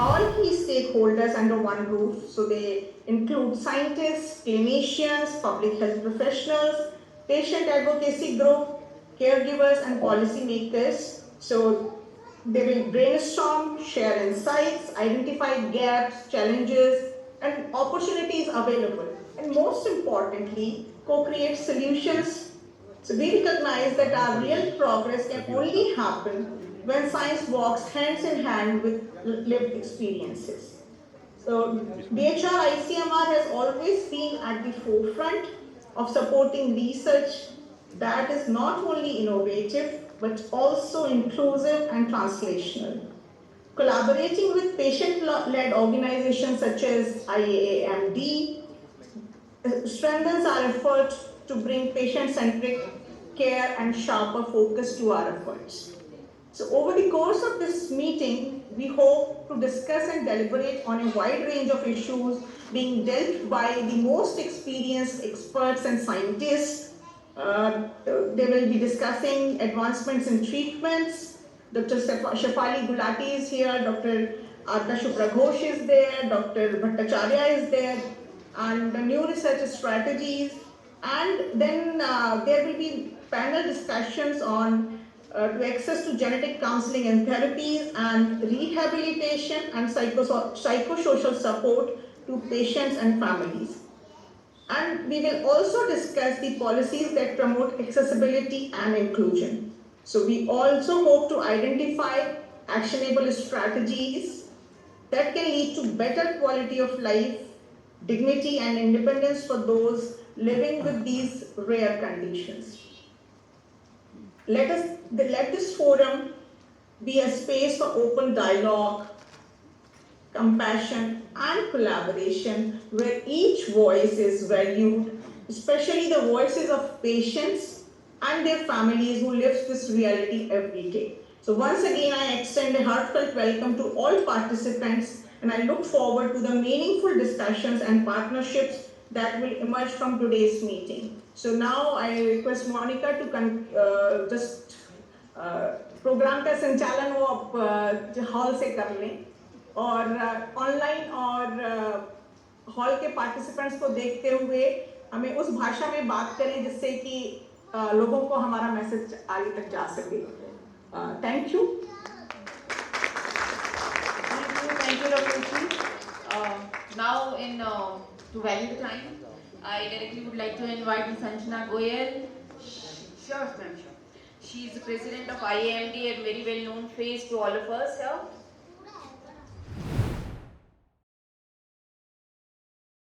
all key stakeholders under one roof. So they include scientists, clinicians, public health professionals, patient advocacy group, caregivers, and policymakers. So they will brainstorm, share insights, identify gaps, challenges, and opportunities available. And most importantly, co-create solutions. So we recognize that our real progress can only happen when science walks hands in hand with lived experiences. So DHR ICMR has always been at the forefront of supporting research that is not only innovative but also inclusive and translational. Collaborating with patient-led organizations such as IAAMD strengthens our effort to bring patient-centric care and sharper focus to our efforts. So over the course of this meeting, we hope to discuss and deliberate on a wide range of issues being dealt by the most experienced experts and scientists. They will be discussing advancements in treatments. Dr. Shefali Gulati is here, Dr. Arka Shubra Ghosh is there, Dr. Bhattacharya is there, and the new research strategies. And then there will be panel discussions on to access to genetic counseling and therapies and rehabilitation and psychosocial support to patients and families. And we will also discuss the policies that promote accessibility and inclusion. So we also hope to identify actionable strategies that can lead to better quality of life, dignity and independence for those living with these rare conditions. Let this forum be a space for open dialogue, compassion, and collaboration where each voice is valued, especially the voices of patients and their families who live this reality every day. So once again, I extend a heartfelt welcome to all participants, and I look forward to the meaningful discussions and partnerships that will emerge from today's meeting. So now I request Monica to just programme का संचालन वो अब hall से कर लें और online और hall के पार्टिसिपेंट्स को देखते हुए हमें उस भाषा में बात करें जिससे कि लोगों को हमारा मैसेज आगे तक जा सके thank you Thank you, Dr. Ushi. Now, to value the time, I directly would like to invite Ms. Sanjana Goyal. Sure, ma'am, sure. She is the president of IAMD, a very well-known face to all of us here.